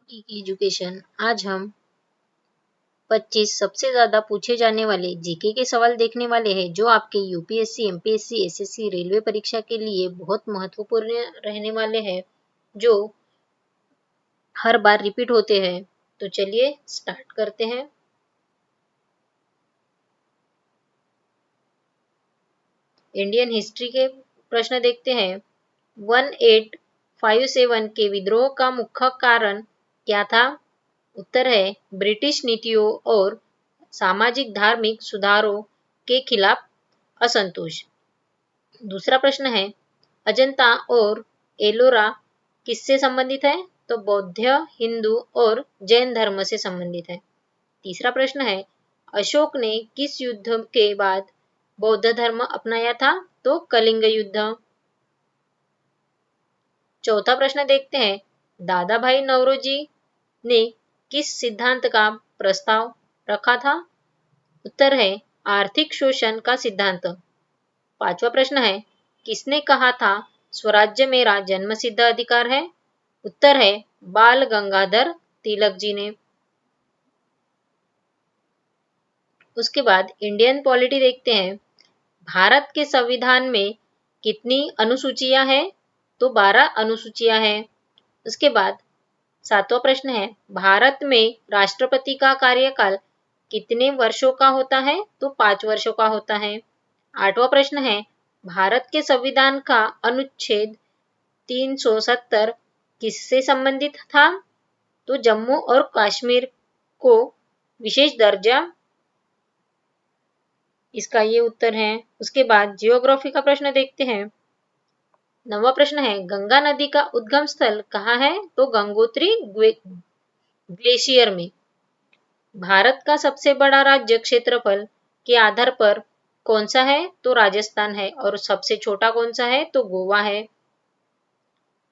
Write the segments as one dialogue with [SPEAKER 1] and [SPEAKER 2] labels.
[SPEAKER 1] Education. आज हम 25 सबसे ज्यादा पूछे जाने वाले जीके के सवाल देखने वाले हैं जो आपके यूपीएससी, एमपीएससी, एसएससी, रेलवे परीक्षा के लिए बहुत महत्वपूर्ण रहने वाले हैं, जो हर बार रिपीट होते हैं। तो चलिए स्टार्ट करते हैं। इंडियन हिस्ट्री के प्रश्न देखते हैं। 1857 के विद्रोह का मुख्य कारण क्या था? उत्तर है ब्रिटिश नीतियों और सामाजिक धार्मिक सुधारों के खिलाफ असंतोष। दूसरा प्रश्न है अजंता और एलोरा किससे संबंधित है? तो बौद्ध, हिंदू और जैन धर्म से संबंधित है। तीसरा प्रश्न है अशोक ने किस युद्ध के बाद बौद्ध धर्म अपनाया था? तो कलिंग युद्ध। चौथा प्रश्न देखते हैं दादा भाई नौरोजी ने किस सिद्धांत का प्रस्ताव रखा था? उत्तर है आर्थिक शोषण का सिद्धांत। पांचवा प्रश्न है किसने कहा था स्वराज्य मेरा जन्मसिद्ध अधिकार है? उत्तर है बाल गंगाधर तिलक जी ने। उसके बाद इंडियन पॉलिटी देखते हैं। भारत के संविधान में कितनी अनुसूचियां हैं? तो 12 अनुसूचियां हैं। उसके बाद सातवां प्रश्न है भारत में राष्ट्रपति का कार्यकाल कितने वर्षों का होता है? तो 5 वर्षों का होता है। आठवां प्रश्न है भारत के संविधान का अनुच्छेद 370 किससे संबंधित था? तो जम्मू और कश्मीर को विशेष दर्जा, इसका ये उत्तर है। उसके बाद जियोग्राफी का प्रश्न देखते हैं। 9वां प्रश्न है गंगा नदी का उद्गम स्थल कहाँ है? तो गंगोत्री ग्लेशियर में। भारत का सबसे बड़ा राज्य क्षेत्रफल के आधार पर कौन सा है? तो राजस्थान है। और सबसे छोटा कौन सा है? तो गोवा है।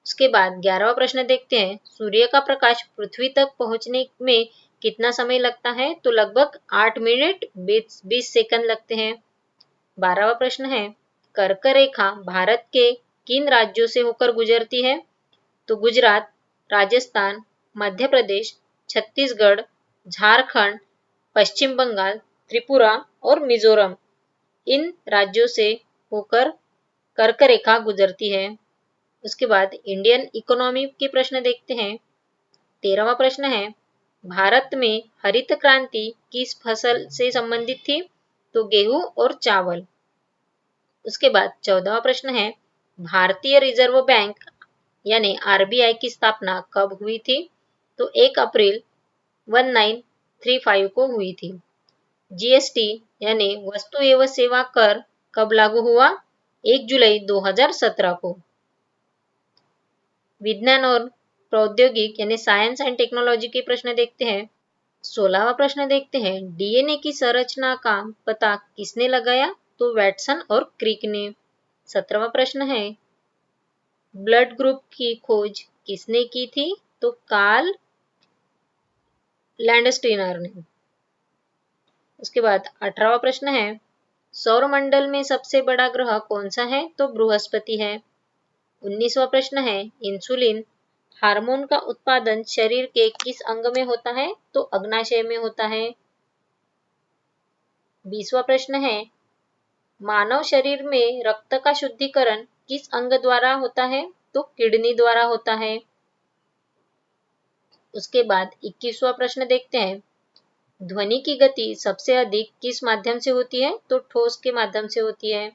[SPEAKER 1] उसके बाद 11वां प्रश्न देखते हैं सूर्य का प्रकाश पृथ्वी तक पहुंचने में कितना समय लगता है? तो लगभग 8 मिनट 20 सेकंड लगते हैं। 12वां प्रश्न है कर्क रेखा भारत के किन राज्यों से होकर गुजरती है? तो गुजरात, राजस्थान, मध्य प्रदेश, छत्तीसगढ़, झारखंड, पश्चिम बंगाल, त्रिपुरा और मिजोरम, इन राज्यों से होकर कर्क रेखा गुजरती है। उसके बाद इंडियन इकोनॉमी के प्रश्न देखते हैं। 13वां प्रश्न है भारत में हरित क्रांति किस फसल से संबंधित थी? तो गेहूं और चावल। उसके बाद 14वां प्रश्न है भारतीय रिजर्व बैंक यानी आरबीआई की स्थापना कब हुई थी? तो 1 अप्रैल 1935 को हुई थी। जीएसटी यानी वस्तु एवं सेवा कर कब लागू हुआ? 1 जुलाई 2017 को। विज्ञान और प्रौद्योगिक यानी साइंस एंड टेक्नोलॉजी के प्रश्न देखते हैं। 16वां प्रश्न देखते हैं डीएनए की संरचना का पता किसने लगाया? तो वैटसन और क्रिक ने। 17वां प्रश्न है ब्लड ग्रुप की खोज किसने की थी? तो कार्ल लैंडस्टीनर ने। उसके बाद 18वां प्रश्न है सौरमंडल में सबसे बड़ा ग्रह कौन सा है? तो बृहस्पति है। 19वां प्रश्न है इंसुलिन हार्मोन का उत्पादन शरीर के किस अंग में होता है? तो अग्नाशय में होता है। 20वां प्रश्न है मानव शरीर में रक्त का शुद्धिकरण किस अंग द्वारा होता है? तो किडनी द्वारा होता है। उसके बाद 21वां प्रश्न देखते हैं ध्वनि की गति सबसे अधिक किस माध्यम से होती है? तो ठोस के माध्यम से होती है।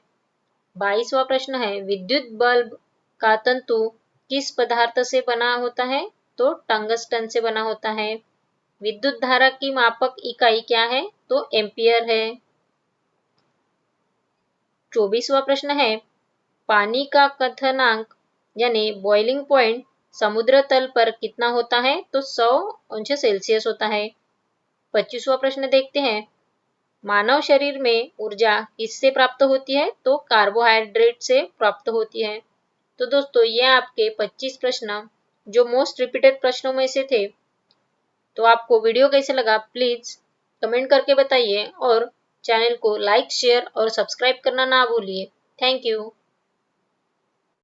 [SPEAKER 1] 22वां प्रश्न है विद्युत बल्ब का तंतु किस पदार्थ से बना होता है? तो टंगस्टन से बना होता है। विद्युत धारा की मापक इकाई क्या है? तो एम्पियर है। 24वां प्रश्न है पानी का क्वथनांक यानी बॉइलिंग पॉइंट समुद्र तल पर कितना होता है? तो 100 अंश सेल्सियस होता है। 25वां प्रश्न देखते हैं मानव शरीर में ऊर्जा किससे प्राप्त होती है? तो कार्बोहाइड्रेट से प्राप्त होती है। तो दोस्तों ये आपके 25 प्रश्न जो मोस्ट रिपीटेड प्रश्नों में से थे। तो आपको वीडियो कैसे लगा प्लीज कमेंट करके बताइए और चैनल को लाइक, शेयर और सब्सक्राइब करना ना भूलिए। Thank you.